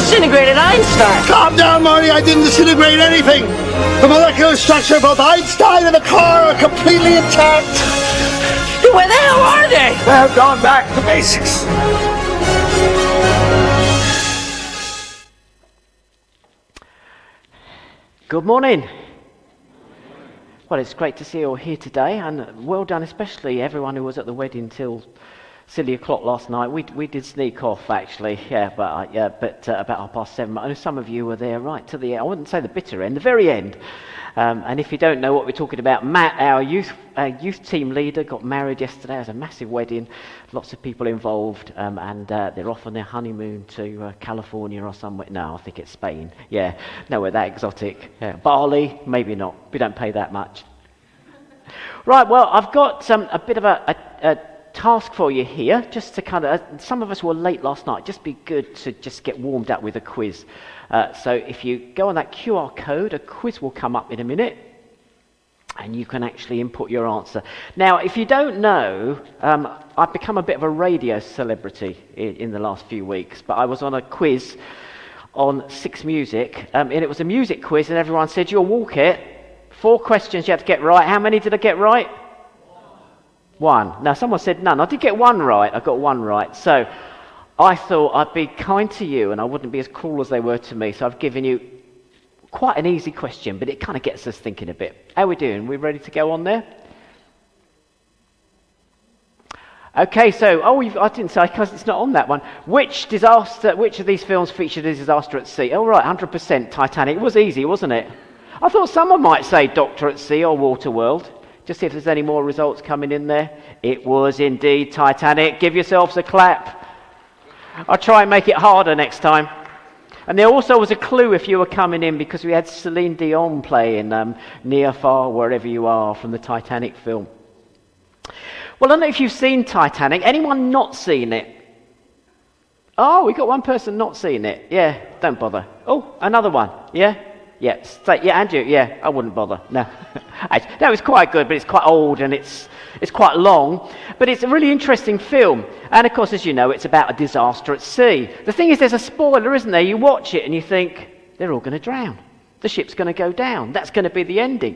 disintegrated Einstein. Calm down, Marty. I didn't disintegrate anything. The molecular structure of both Einstein and the car are completely intact. Where the hell are they? They've gone back to basics. Good morning. Well, it's great to see you all here today, and well done especially everyone who was at the wedding till silly o'clock last night. We did sneak off actually, but about 7:30. I know some of you were there right to the end. I wouldn't say the bitter end, the very end. And if you don't know what we're talking about, Matt, our youth team leader, got married yesterday. It was a massive wedding, lots of people involved, and they're off on their honeymoon to California or somewhere. No, I think it's Spain. Yeah, nowhere that exotic. Yeah. Bali, maybe not. We don't pay that much. Right, well, I've got a bit of a task for you here, just to kind of, some of us were late last night, just be good to just get warmed up with a quiz. So if you go on that QR code, a quiz will come up in a minute, and you can actually input your answer. Now, if you don't know, I've become a bit of a radio celebrity in the last few weeks, but I was on a quiz on Six Music, and it was a music quiz, and everyone said, you'll walk it. 4 questions you had to get right. How many did I get right? 1. Now, someone said none. I did get 1 right. I got 1 right. So I thought I'd be kind to you and I wouldn't be as cruel as they were to me. So I've given you quite an easy question, but it kind of gets us thinking a bit. How are we doing? We ready to go on there? Okay, so, I didn't say, because it's not on that one. Which of these films featured a disaster at sea? Oh, right, 100% Titanic. It was easy, wasn't it? I thought someone might say Doctor at Sea or Waterworld. Just see if there's any more results coming in there. It was indeed Titanic. Give yourselves a clap. I'll try and make it harder next time. And there also was a clue if you were coming in, because we had Celine Dion playing Near, Far, Wherever You Are from the Titanic film. Well, I don't know if you've seen Titanic. Anyone not seen it? Oh, we got one person not seen it. Yeah, don't bother. Oh, another one. Yeah? Yeah, Andrew, yeah, I wouldn't bother. No, no, it's quite good, but it's quite old and it's quite long. But it's a really interesting film. And of course, as you know, it's about a disaster at sea. The thing is, there's a spoiler, isn't there? You watch it and you think, they're all going to drown. The ship's going to go down. That's going to be the ending.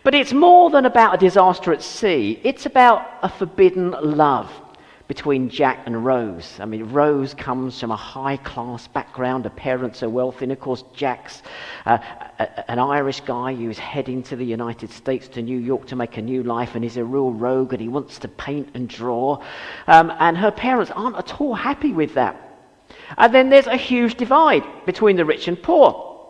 But it's more than about a disaster at sea. It's about a forbidden love between Jack and Rose. I mean, Rose comes from a high-class background. Her parents are wealthy. And, of course, Jack's an Irish guy who's heading to the United States, to New York, to make a new life, and he's a real rogue, and he wants to paint and draw. And her parents aren't at all happy with that. And then there's a huge divide between the rich and poor.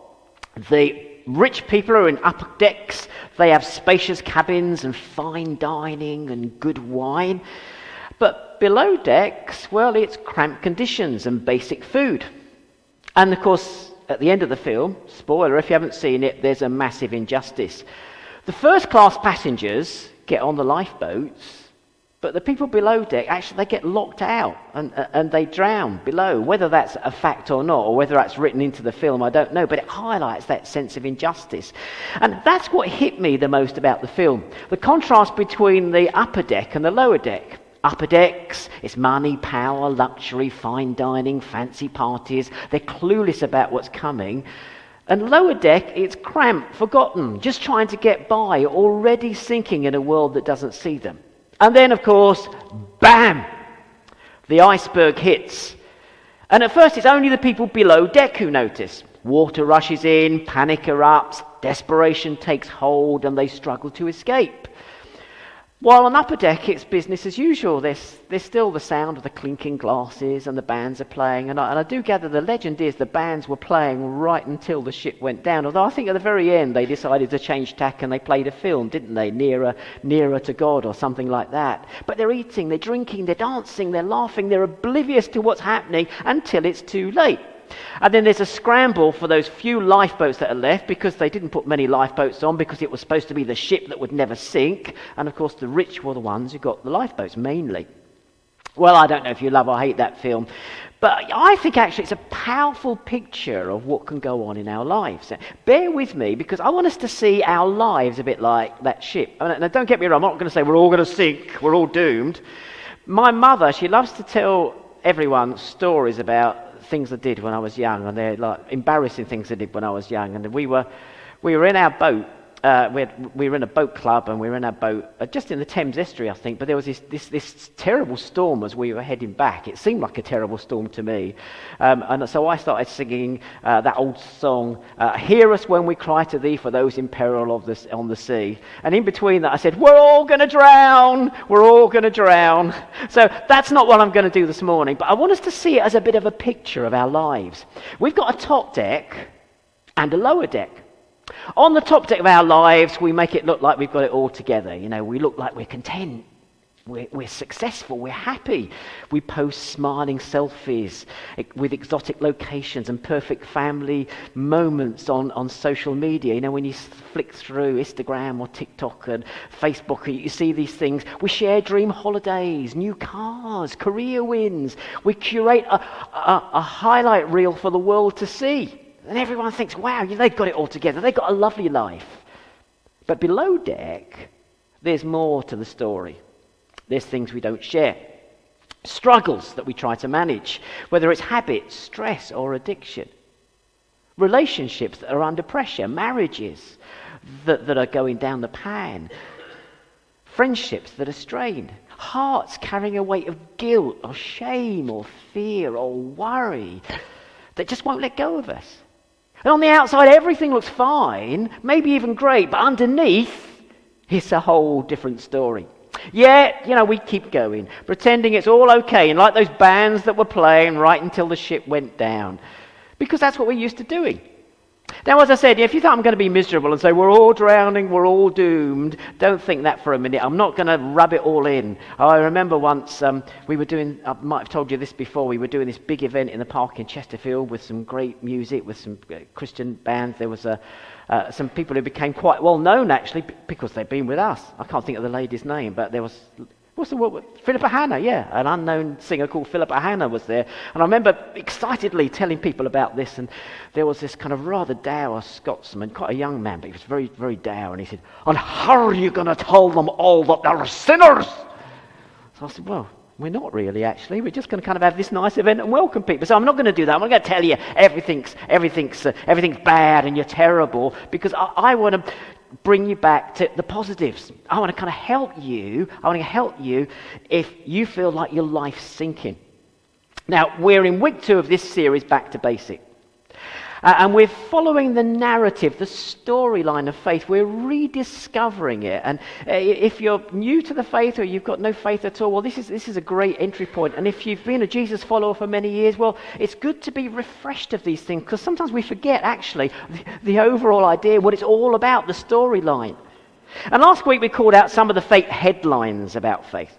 The rich people are in upper decks. They have spacious cabins and fine dining and good wine. But below decks, well, it's cramped conditions and basic food. And of course, at the end of the film, spoiler if you haven't seen it, there's a massive injustice. The first class passengers get on the lifeboats, but the people below deck, actually, they get locked out and they drown below. Whether that's a fact or not, or whether that's written into the film, I don't know, but it highlights that sense of injustice. And that's what hit me the most about the film. The contrast between the upper deck and the lower deck. Upper decks, it's money, power, luxury, fine dining, fancy parties. They're clueless about what's coming. And lower deck, it's cramped, forgotten, just trying to get by, already sinking in a world that doesn't see them. And then, of course, bam! The iceberg hits. And at first, it's only the people below deck who notice. Water rushes in, panic erupts, desperation takes hold, and they struggle to escape. While on upper deck, it's business as usual. There's still the sound of the clinking glasses and the bands are playing. And I do gather the legend is the bands were playing right until the ship went down. Although I think at the very end they decided to change tack and they played a film, didn't they? Nearer to God or something like that. But they're eating, they're drinking, they're dancing, they're laughing, they're oblivious to what's happening until it's too late. And then there's a scramble for those few lifeboats that are left, because they didn't put many lifeboats on, because it was supposed to be the ship that would never sink. And of course the rich were the ones who got the lifeboats mainly. Well, I don't know if you love or hate that film, but I think actually it's a powerful picture of what can go on in our lives. Bear with me, because I want us to see our lives a bit like that ship. Now don't get me wrong, I'm not going to say we're all going to sink, we're all doomed. My mother, she loves to tell everyone stories about things I did when I was young, and they're like embarrassing things I did when I was young. And we were in our boat. We were in a boat club, and we were in our boat just in the Thames estuary, I think. But there was this terrible storm as we were heading back. It seemed like a terrible storm to me, and so I started singing that old song, "Hear us when we cry to thee for those in peril on the sea." And in between that, I said, "We're all going to drown. We're all going to drown." So that's not what I'm going to do this morning. But I want us to see it as a bit of a picture of our lives. We've got a top deck and a lower deck. On the top deck of our lives, we make it look like we've got it all together. You know, we look like we're content, we're successful, we're happy. We post smiling selfies with exotic locations and perfect family moments on social media. You know, when you flick through Instagram or TikTok and Facebook, you see these things. We share dream holidays, new cars, career wins. We curate a highlight reel for the world to see. And everyone thinks, wow, they've got it all together. They've got a lovely life. But below deck, there's more to the story. There's things we don't share. Struggles that we try to manage, whether it's habits, stress, or addiction. Relationships that are under pressure. Marriages that are going down the pan. Friendships that are strained. Hearts carrying a weight of guilt or shame or fear or worry that just won't let go of us. And on the outside, everything looks fine, maybe even great, but underneath, it's a whole different story. Yet, we keep going, pretending it's all okay, and like those bands that were playing right until the ship went down, because that's what we're used to doing. Now, as I said, if you thought I'm going to be miserable and say we're all drowning, we're all doomed, don't think that for a minute. I'm not going to rub it all in. I remember once we were doing, I might have told you this before, we were doing this big event in the park in Chesterfield with some great music, with some Christian bands. There was some people who became quite well known, actually, because they'd been with us. I can't think of the lady's name, but there was... What's the word? Philippa Hanna, yeah. An unknown singer called Philippa Hanna was there. And I remember excitedly telling people about this, and there was this kind of rather dour Scotsman, quite a young man, but he was very, very dour, and he said, "And how are you going to tell them all that they're sinners?" So I said, well, we're not really, actually. We're just going to kind of have this nice event and welcome people. So I'm not going to do that. I'm not going to tell you everything's bad and you're terrible, because I want to bring you back to the positives. I want to kind of help you. I want to help you if you feel like your life's sinking. Now, we're in week 2 of this series, Back to Basic. And we're following the narrative, the storyline of faith. We're rediscovering it. And if you're new to the faith or you've got no faith at all, well, this is a great entry point. And if you've been a Jesus follower for many years, well, it's good to be refreshed of these things, because sometimes we forget, actually, the overall idea, what it's all about, the storyline. And last week we called out some of the faith headlines about faith.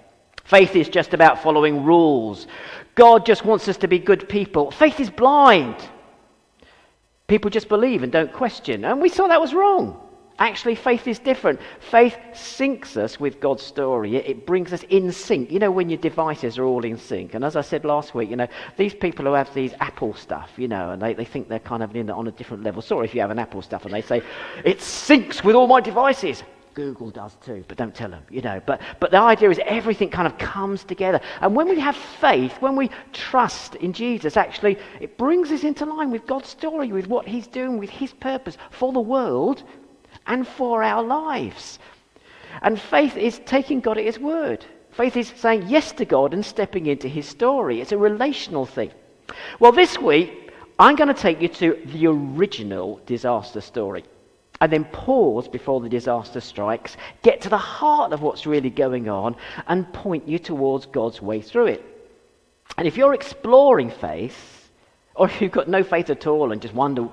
Faith is just about following rules. God just wants us to be good people. Faith is blind. People just believe and don't question. And we saw that was wrong. Actually, faith is different. Faith syncs us with God's story. It brings us in sync. You know, when your devices are all in sync. And as I said last week, these people who have these Apple stuff, and they think they're kind of on a different level. Sorry if you have an Apple stuff and they say, it syncs with all my devices. Google does too, but don't tell them, But the idea is everything kind of comes together. And when we have faith, when we trust in Jesus, actually, it brings us into line with God's story, with what he's doing, with his purpose for the world and for our lives. And faith is taking God at his word. Faith is saying yes to God and stepping into his story. It's a relational thing. Well, this week, I'm going to take you to the original disaster story. And then pause before the disaster strikes, get to the heart of what's really going on, and point you towards God's way through it. And if you're exploring faith, or if you've got no faith at all and just wonder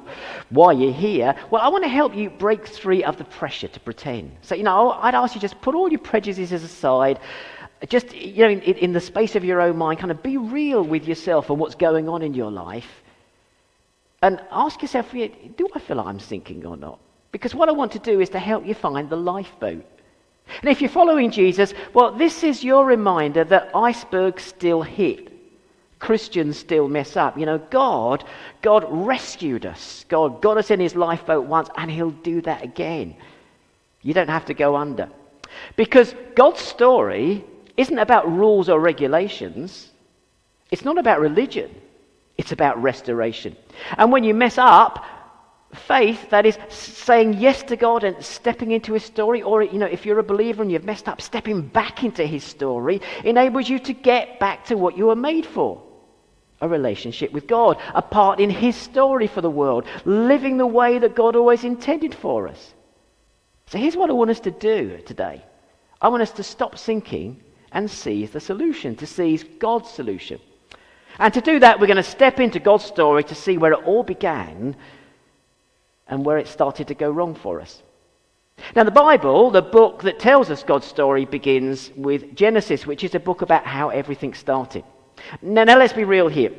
why you're here, well, I want to help you break free of the pressure to pretend. So, I'd ask you just put all your prejudices aside, just, in the space of your own mind, kind of be real with yourself and what's going on in your life, and ask yourself, do I feel like I'm sinking or not? Because what I want to do is to help you find the lifeboat. And if you're following Jesus, well, this is your reminder that icebergs still hit. Christians still mess up. God rescued us. God got us in his lifeboat once, and he'll do that again. You don't have to go under. Because God's story isn't about rules or regulations. It's not about religion. It's about restoration. And when you mess up, faith, that is saying yes to God and stepping into his story, or if you're a believer and you've messed up, stepping back into his story enables you to get back to what you were made for. A relationship with God, a part in his story for the world, living the way that God always intended for us. So here's what I want us to do today. I want us to stop sinking and seize the solution, to seize God's solution. And to do that, we're going to step into God's story to see where it all began and where it started to go wrong for us. Now, the Bible, the book that tells us God's story, begins with Genesis, which is a book about how everything started. Now let's be real here.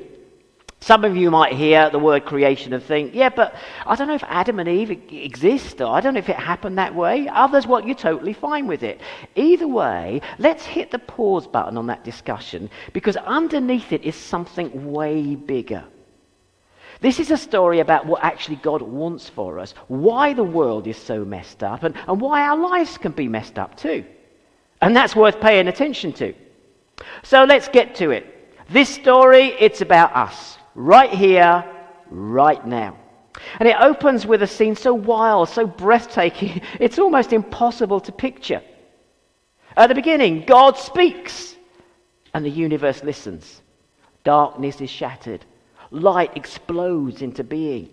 Some of you might hear the word creation and think, yeah, but I don't know if Adam and Eve exist, or I don't know if it happened that way. Others, well, you're totally fine with it. Either way, let's hit the pause button on that discussion, because underneath it is something way bigger. This is a story about what actually God wants for us, why the world is so messed up, and why our lives can be messed up too. And that's worth paying attention to. So let's get to it. This story, it's about us, right here, right now. And it opens with a scene so wild, so breathtaking, it's almost impossible to picture. At the beginning, God speaks, and the universe listens. Darkness is shattered. Light explodes into being.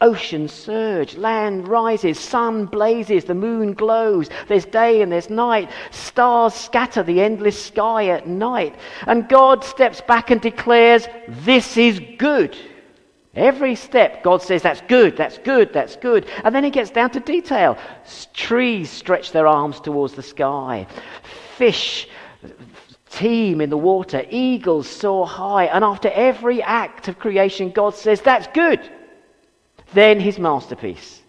Oceans surge, land rises, sun blazes, the moon glows, there's day and there's night, stars scatter the endless sky at night, and God steps back and declares, this is good. Every step, God says, that's good, that's good, that's good. And then he gets down to detail. Trees stretch their arms towards the sky. Fish teem in the water. Eagles soar high. And after every act of creation, God says, that's good. Then his masterpiece,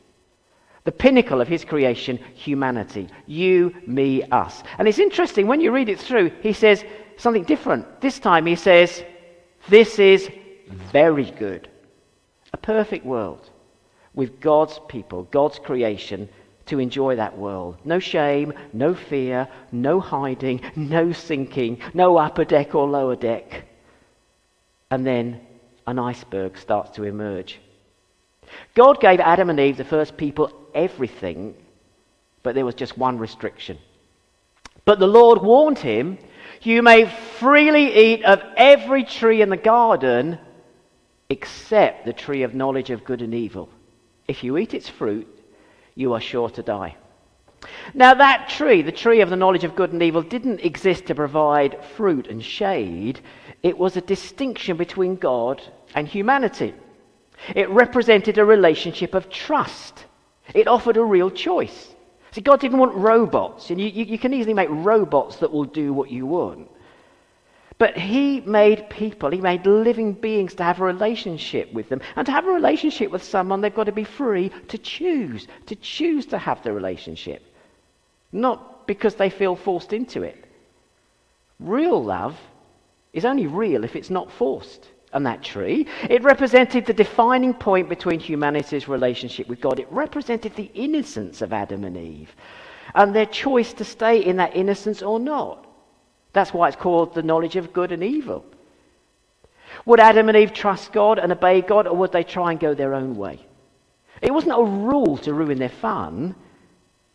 the pinnacle of his creation, humanity. You, me, us. And it's interesting, when you read it through, he says something different. This time he says, this is very good. A perfect world with God's people, God's creation, to enjoy that world. No shame, no fear, no hiding, no sinking, no upper deck or lower deck. And then an iceberg starts to emerge. God gave Adam and Eve, the first people, everything, but there was just one restriction. But the Lord warned him, you may freely eat of every tree in the garden except the tree of knowledge of good and evil. If you eat its fruit, you are sure to die. Now that tree, the tree of the knowledge of good and evil, didn't exist to provide fruit and shade. It was a distinction between God and humanity. It represented a relationship of trust. It offered a real choice. See, God didn't want robots, and you can easily make robots that will do what you want. But he made people, he made living beings to have a relationship with them. And to have a relationship with someone, they've got to be free to choose to have the relationship. Not because they feel forced into it. Real love is only real if it's not forced. And that tree, it represented the defining point between humanity's relationship with God. It represented the innocence of Adam and Eve and their choice to stay in that innocence or not. That's why it's called the knowledge of good and evil. Would Adam and Eve trust God and obey God, or would they try and go their own way? It wasn't a rule to ruin their fun.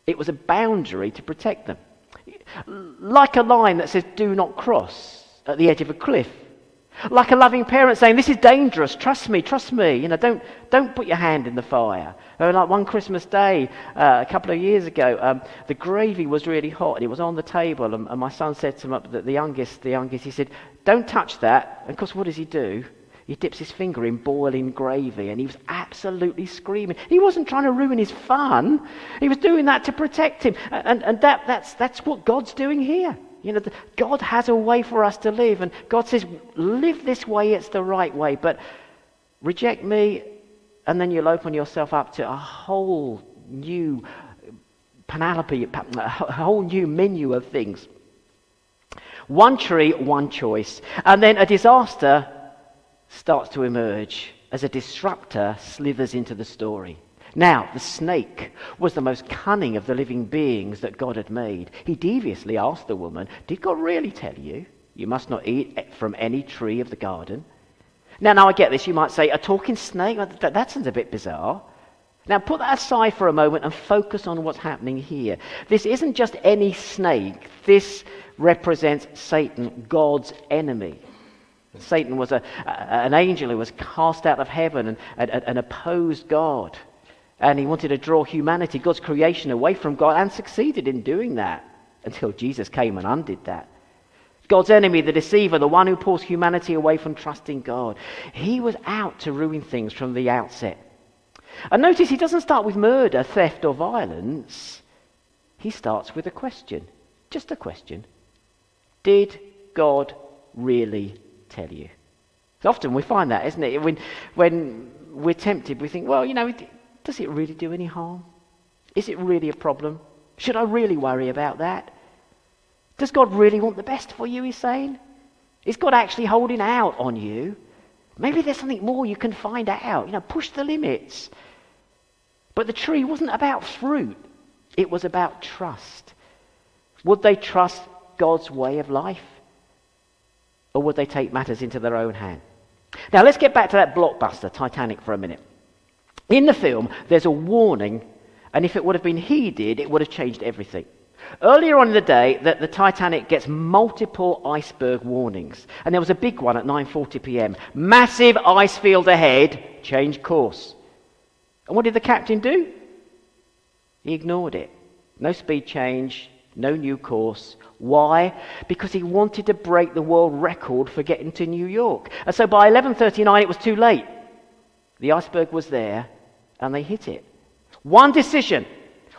It was a boundary to protect them. Like a line that says, do not cross at the edge of a cliff. Like a loving parent saying, this is dangerous, trust me, don't put your hand in the fire. Like one Christmas day, a couple of years ago, the gravy was really hot and it was on the table, and my son said to the youngest, he said, don't touch that. And of course, what does he do? He dips his finger in boiling gravy, and he was absolutely screaming. He wasn't trying to ruin his fun. He was doing that to protect him. And that's what God's doing here. God has a way for us to live, and God says, live this way, it's the right way, but reject me, and then you'll open yourself up to a whole new panoply, a whole new menu of things. One tree, one choice, and then a disaster starts to emerge as a disruptor slithers into the story. Now, the snake was the most cunning of the living beings that God had made. He deviously asked the woman, did God really tell you, you must not eat from any tree of the garden? Now I get this. You might say, a talking snake? Well, that sounds a bit bizarre. Now put that aside for a moment and focus on what's happening here. This isn't just any snake. This represents Satan, God's enemy. Satan was an angel who was cast out of heaven and opposed God. And he wanted to draw humanity, God's creation, away from God, and succeeded in doing that until Jesus came and undid that. God's enemy, the deceiver, the one who pulls humanity away from trusting God. He was out to ruin things from the outset. And notice he doesn't start with murder, theft, or violence. He starts with a question. Just a question. Did God really tell you? Often we find that, isn't it? When we're tempted, we think, well, does it really do any harm? Is it really a problem? Should I really worry about that? Does God really want the best for you, he's saying? Is God actually holding out on you? Maybe there's something more you can find out. Push the limits. But the tree wasn't about fruit. It was about trust. Would they trust God's way of life? Or would they take matters into their own hand? Now let's get back to that blockbuster, Titanic, for a minute. In the film, there's a warning, and if it would have been heeded, it would have changed everything. Earlier on in the day, the Titanic gets multiple iceberg warnings. And there was a big one at 9:40 p.m. Massive ice field ahead, change course. And what did the captain do? He ignored it. No speed change, no new course. Why? Because he wanted to break the world record for getting to New York. And so by 11:39 it was too late. The iceberg was there and they hit it. One decision,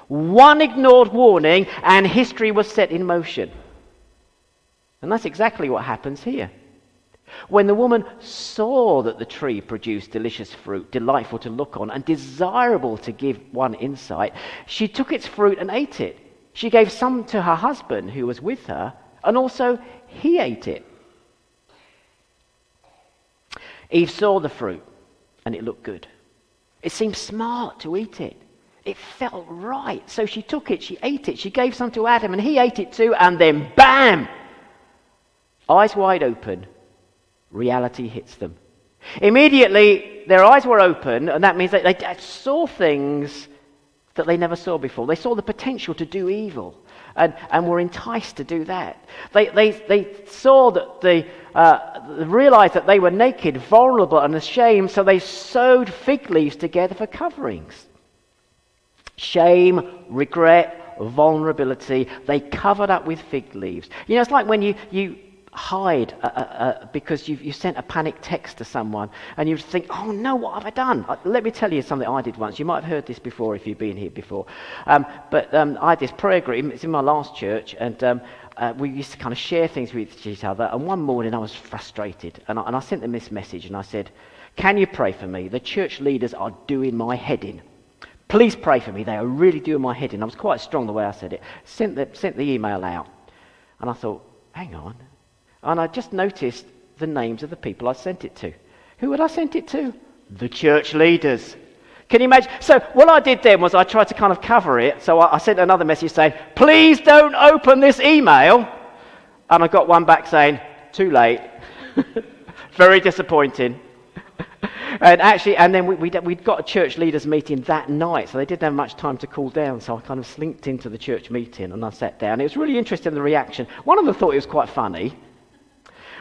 one ignored warning, and history was set in motion. And that's exactly what happens here. When the woman saw that the tree produced delicious fruit, delightful to look on and desirable to give one insight, she took its fruit and ate it. She gave some to her husband who was with her, and also he ate it. Eve saw the fruit and it looked good. It seemed smart to eat it. It felt right. So she took it, she ate it, she gave some to Adam and he ate it too, and then bam! Eyes wide open, reality hits them. Immediately, their eyes were open, and that means that they saw things that they never saw before. They saw the potential to do evil and were enticed to do that. They saw that they realized that they were naked, vulnerable, and ashamed, so they sewed fig leaves together for coverings. Shame, regret, vulnerability, they covered up with fig leaves. It's like when you hide because you sent a panic text to someone and you think, oh no, what have I done? Let me tell you something I did once. You might have heard this before if you've been here before. But I had this prayer group. It's in my last church, and we used to kind of share things with each other. And one morning I was frustrated, and I sent them this message, and I said, can you pray for me? The church leaders are doing my head in. Please pray for me. They are really doing my head in. I was quite strong the way I said it. Sent the email out, and I thought, hang on. And I just noticed the names of the people I sent it to. Who had I sent it to? The church leaders. Can you imagine? So what I did then was I tried to kind of cover it. So I sent another message saying, please don't open this email. And I got one back saying, too late. Very disappointing. And then we'd got a church leaders meeting that night, so they didn't have much time to cool down, so I kind of slinked into the church meeting and I sat down. It was really interesting, the reaction. One of them thought it was quite funny.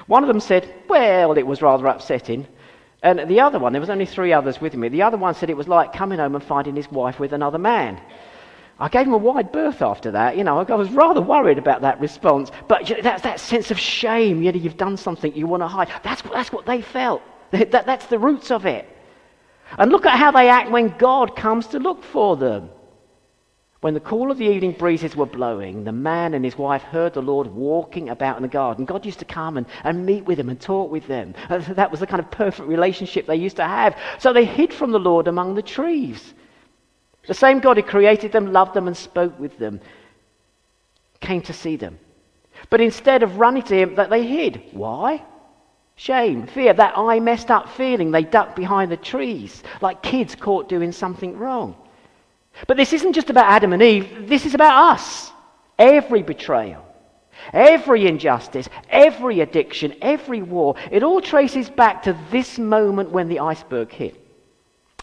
One of them said, well, it was rather upsetting. And the other one, there was only 3 others with me, the other one said it was like coming home and finding his wife with another man. I gave him a wide berth after that. I was rather worried about that response. But that's that sense of shame. You've done something you want to hide. That's what they felt. That's the roots of it. And look at how they act when God comes to look for them. When the cool of the evening breezes were blowing, the man and his wife heard the Lord walking about in the garden. God used to come and meet with them and talk with them. That was the kind of perfect relationship they used to have. So they hid from the Lord among the trees. The same God who created them, loved them, and spoke with them came to see them. But instead of running to him, they hid. Why? Shame, fear, that I messed up feeling. They ducked behind the trees like kids caught doing something wrong. But this isn't just about Adam and Eve. This is about us. Every betrayal, Every injustice, every addiction, every war, it all traces back to this moment when the iceberg hit.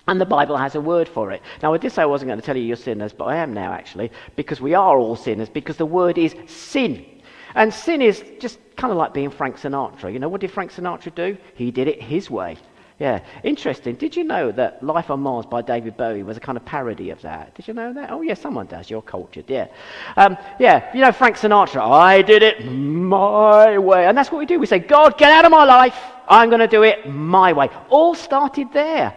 And the Bible has a word for it. Now, I did say I wasn't going to tell you you're sinners, but I am now, actually, because we are all sinners, because the word is sin. And sin is just kind of like being Frank Sinatra. You know, what did Frank Sinatra do? He did it his way. Yeah, interesting. Did you know that Life on Mars by David Bowie was a kind of parody of that? Did you know that? Oh, yeah, someone does. You're cultured, yeah. Yeah, you know Frank Sinatra, I did it my way. And that's what we do. We say, God, get out of my life. I'm going to do it my way. All started there.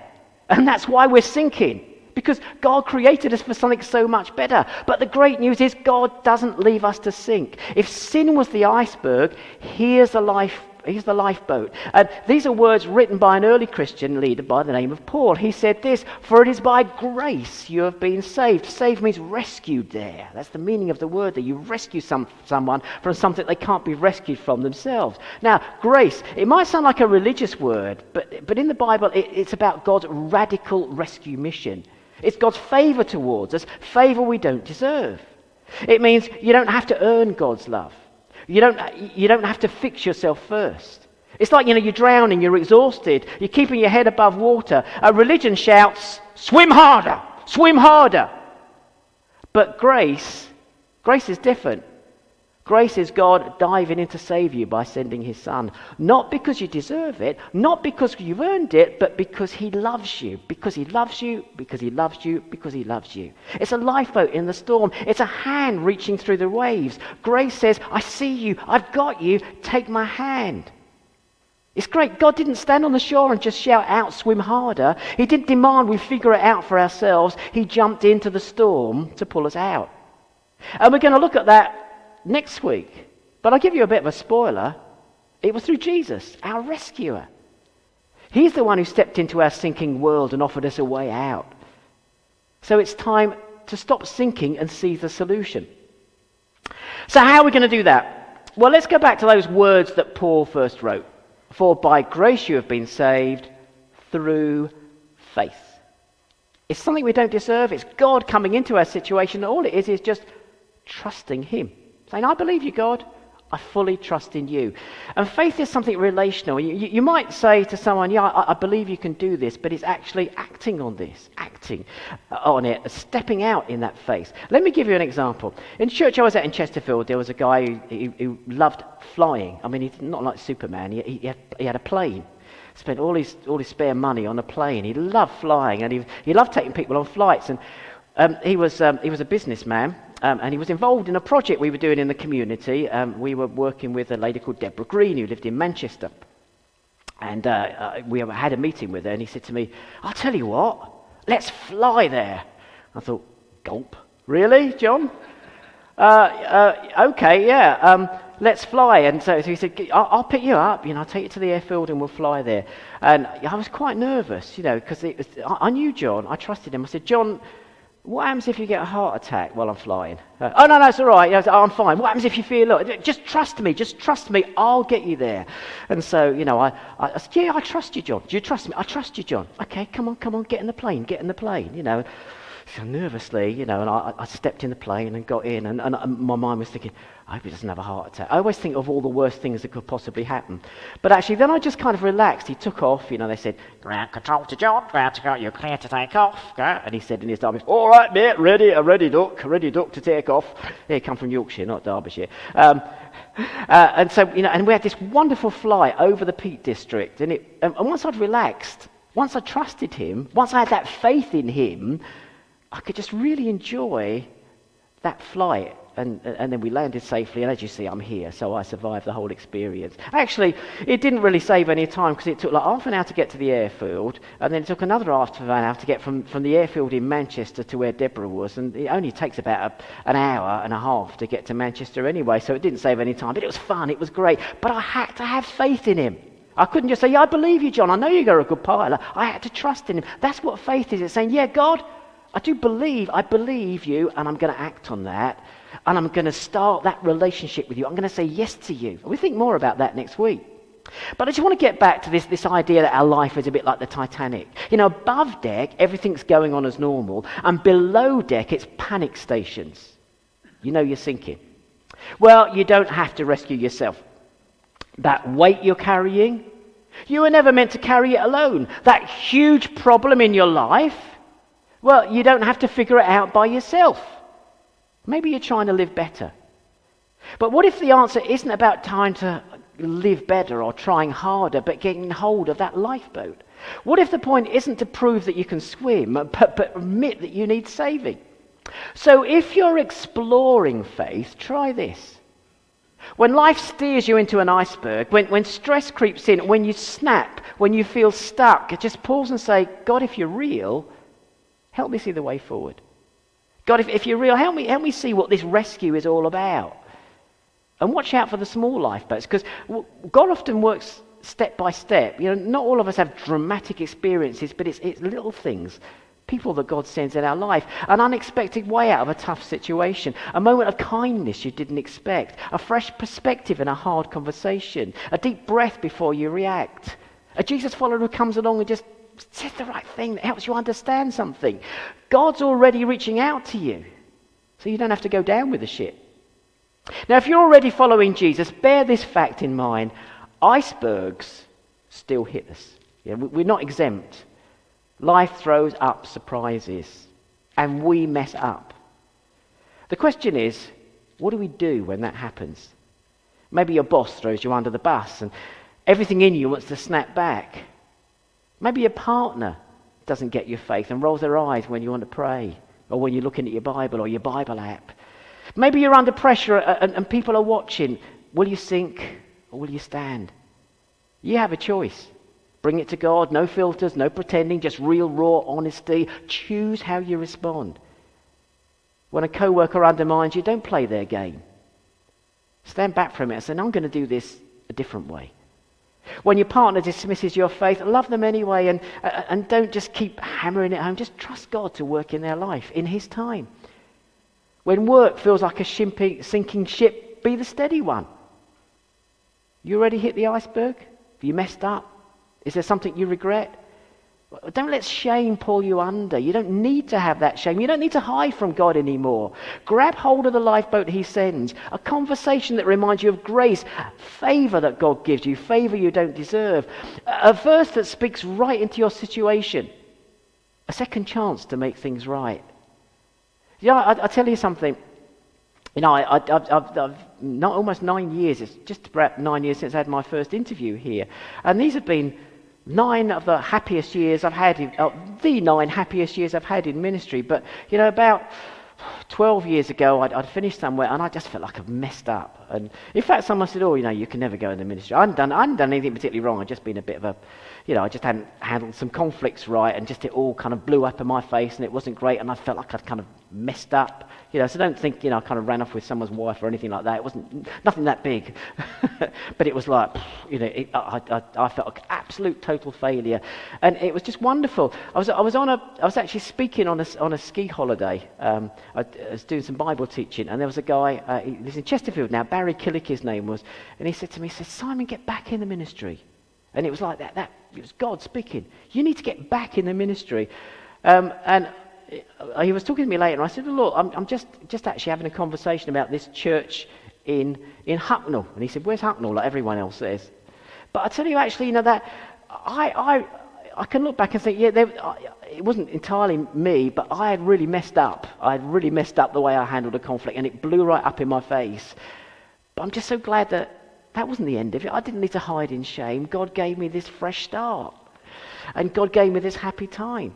And that's why we're sinking, because God created us for something so much better. But the great news is God doesn't leave us to sink. If sin was the iceberg, here's the lifeboat. And these are words written by an early Christian leader by the name of Paul. He said this, "For it is by grace you have been saved." Saved means rescued there. That's the meaning of the word there. You rescue someone from something they can't be rescued from themselves. Now, grace, it might sound like a religious word, but in the Bible it's about God's radical rescue mission. It's God's favor towards us, favor we don't deserve. It means you don't have to earn God's love. You don't have to fix yourself first. It's like, you're drowning, you're exhausted, you're keeping your head above water. Religion shouts, swim harder, swim harder. But grace is different. Grace is God diving in to save you by sending his son. Not because you deserve it, not because you've earned it, but because he loves you. Because he loves you, because he loves you, because he loves you. It's a lifeboat in the storm. It's a hand reaching through the waves. Grace says, I see you, I've got you, take my hand. It's great. God didn't stand on the shore and just shout out, swim harder. He didn't demand we figure it out for ourselves. He jumped into the storm to pull us out. And we're going to look at that next week. But I'll give you a bit of a spoiler. It was through Jesus, our rescuer. He's the one who stepped into our sinking world and offered us a way out. So it's time to stop sinking and see the solution. So how are we going to do that? Well, let's go back to those words that Paul first wrote. For by grace you have been saved through faith. It's something we don't deserve. It's God coming into our situation. All it is just trusting him. Saying, I believe you, God. I fully trust in you. And faith is something relational. You might say to someone, yeah, I believe you can do this, but it's actually acting on this, acting on it, stepping out in that faith. Let me give you an example. In church I was at in Chesterfield, there was a guy who loved flying. I mean, he's not like Superman. He had a plane. Spent all his spare money on a plane. He loved flying, and he loved taking people on flights. And he was a businessman. And he was involved in a project we were doing in the community. We were working with a lady called Deborah Green who lived in Manchester. And we had a meeting with her, and he said to me, I'll tell you what, let's fly there. I thought, gulp. Really, John? Okay, yeah, let's fly. And so he said, I'll pick you up, I'll take you to the airfield and we'll fly there. And I was quite nervous, because I knew John, I trusted him. I said, John, what happens if you get a heart attack while I'm flying? Oh, no, it's all right. I'm fine. What happens if you feel, look, just trust me. I'll get you there. And so, I said, yeah, I trust you, John. Do you trust me? I trust you, John. Okay, come on, get in the plane. So nervously, and I stepped in the plane and got in, and my mind was thinking, I hope he doesn't have a heart attack. I always think of all the worst things that could possibly happen. But actually, then I just kind of relaxed. He took off, they said, ground control to John, ground control, you're clear to take off. And he said in his Derbyshire, all right, mate, ready, duck to take off. He come from Yorkshire, not Derbyshire. And so, and we had this wonderful flight over the Peak District. And once I'd relaxed, once I trusted him, once I had that faith in him, I could just really enjoy that flight. And then we landed safely, and as you see, I'm here, so I survived the whole experience. Actually, it didn't really save any time, because it took like half an hour to get to the airfield, and then it took another half an hour to get from the airfield in Manchester to where Deborah was, and it only takes about an hour and a half to get to Manchester anyway, so it didn't save any time. But it was fun, it was great, but I had to have faith in him. I couldn't just say, yeah, I believe you, John, I know you're a good pilot. I had to trust in him. That's what faith is. It's saying, yeah, God, I believe you, and I'm going to act on that. And I'm going to start that relationship with you. I'm going to say yes to you. We'll think more about that next week. But I just want to get back to this idea that our life is a bit like the Titanic. Above deck, everything's going on as normal. And below deck, it's panic stations. You're sinking. Well, you don't have to rescue yourself. That weight you're carrying, you were never meant to carry it alone. That huge problem in your life, well, you don't have to figure it out by yourself. Maybe you're trying to live better. But what if the answer isn't about trying to live better or trying harder, but getting hold of that lifeboat? What if the point isn't to prove that you can swim, but admit that you need saving? So if you're exploring faith, try this. When life steers you into an iceberg, when stress creeps in, when you snap, when you feel stuck, just pause and say, God, if you're real, help me see the way forward. God, if you're real, help me see what this rescue is all about. And watch out for the small lifeboats, because God often works step by step. You know, not all of us have dramatic experiences, but it's little things. People that God sends in our life. An unexpected way out of a tough situation. A moment of kindness you didn't expect. A fresh perspective in a hard conversation. A deep breath before you react. A Jesus follower who comes along and just says the right thing that helps you understand something. God's already reaching out to you, so you don't have to go down with the ship. Now, if you're already following Jesus, bear this fact in mind. Icebergs still hit us. Yeah, we're not exempt. Life throws up surprises, and we mess up. The question is, what do we do when that happens? Maybe your boss throws you under the bus, and everything in you wants to snap back. Maybe your partner doesn't get your faith and rolls their eyes when you want to pray, or when you're looking at your Bible or your Bible app. Maybe you're under pressure and people are watching. Will you sink or will you stand? You have a choice. Bring it to God. No filters, no pretending, just real, raw honesty. Choose how you respond. When a co-worker undermines you, don't play their game. Stand back from it and say, I'm going to do this a different way. When your partner dismisses your faith, love them anyway, and don't just keep hammering it home. Just trust God to work in their life in His time. When work feels like a sinking ship, be the steady one. You already hit the iceberg? Have you messed up? Is there something you regret? Don't let shame pull you under. You don't need to have that shame. You don't need to hide from God anymore. Grab hold of the lifeboat He sends. A conversation that reminds you of grace, favor that God gives you, favor you don't deserve. A verse that speaks right into your situation. A second chance to make things right. Yeah, I tell you something. You know, I've not almost 9 years. It's just about 9 years since I had my first interview here, and these have been 9 of the happiest years I've had. The 9 happiest years I've had in ministry. But you know, about 12 years ago, I'd finished somewhere, and I just felt like I've messed up. And in fact, someone said, "Oh, you know, you can never go in the ministry." I hadn't done anything particularly wrong. I'd just been a bit of a, you know, I just hadn't handled some conflicts right, and just it all kind of blew up in my face, and it wasn't great, and I felt like I'd kind of messed up. You know, so don't think, you know, I kind of ran off with someone's wife or anything like that. It wasn't nothing that big, but it was like, you know, I felt like absolute total failure, and it was just wonderful. I was actually speaking on a ski holiday. I was doing some Bible teaching, and there was a guy. He lives in Chesterfield now. Barry Killick, his name was, and he said to me, he said, "Simon, get back in the ministry." And it was like that. It was God speaking. You need to get back in the ministry, and. He was talking to me later, and I said, "Look, I'm just actually having a conversation about this church in Hucknall." And he said, "Where's Hucknall?" Like everyone else says. But I tell you, actually, you know, that I can look back and think, yeah, it wasn't entirely me, but I had really messed up. I had really messed up the way I handled a conflict, and it blew right up in my face. But I'm just so glad that wasn't the end of it. I didn't need to hide in shame. God gave me this fresh start, and God gave me this happy time.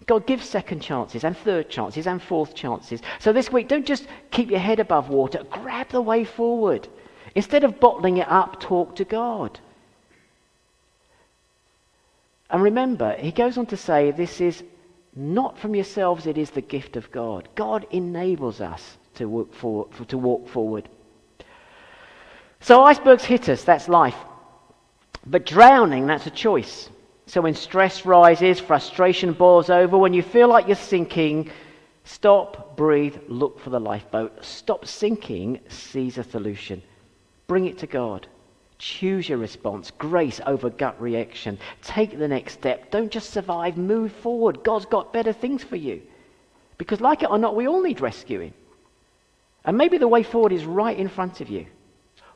God gives second chances and third chances and fourth chances. So this week, don't just keep your head above water. Grab the way forward. Instead of bottling it up, talk to God. And remember, he goes on to say, this is not from yourselves, it is the gift of God. God enables us to walk forward. So icebergs hit us, that's life. But drowning, that's a choice. So when stress rises, frustration boils over, when you feel like you're sinking, stop, breathe, look for the lifeboat. Stop sinking, seize a solution. Bring it to God. Choose your response. Grace over gut reaction. Take the next step. Don't just survive, move forward. God's got better things for you. Because like it or not, we all need rescuing. And maybe the way forward is right in front of you.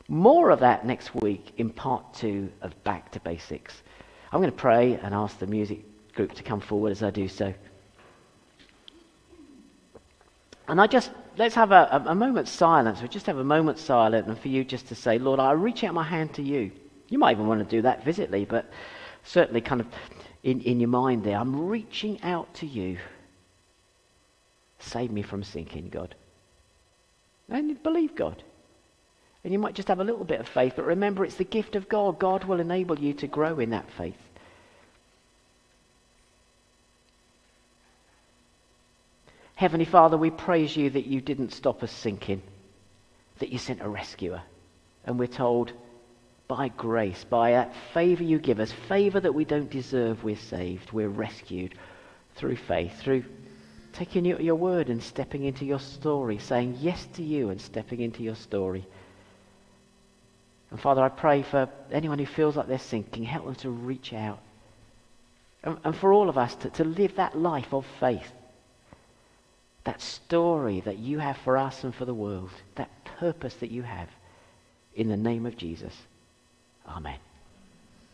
More of that next week in part 2 of Back to Basics. I'm going to pray and ask the music group to come forward as I do so. And let's have a moment's silence. We'll just have a moment's silence, and for you just to say, Lord, I reach out my hand to you. You might even want to do that visibly, but certainly kind of in your mind there. I'm reaching out to you. Save me from sinking, God. And you believe God. And you might just have a little bit of faith, but remember, it's the gift of God. God will enable you to grow in that faith. Heavenly Father, we praise you that you didn't stop us sinking, that you sent a rescuer. And we're told, by grace, by that favour you give us, favour that we don't deserve, we're saved, we're rescued through faith, through taking you at your word and stepping into your story, saying yes to you and stepping into your story. And Father, I pray for anyone who feels like they're sinking, help them to reach out. And for all of us to live that life of faith, that story that you have for us and for the world, that purpose that you have, in the name of Jesus. Amen.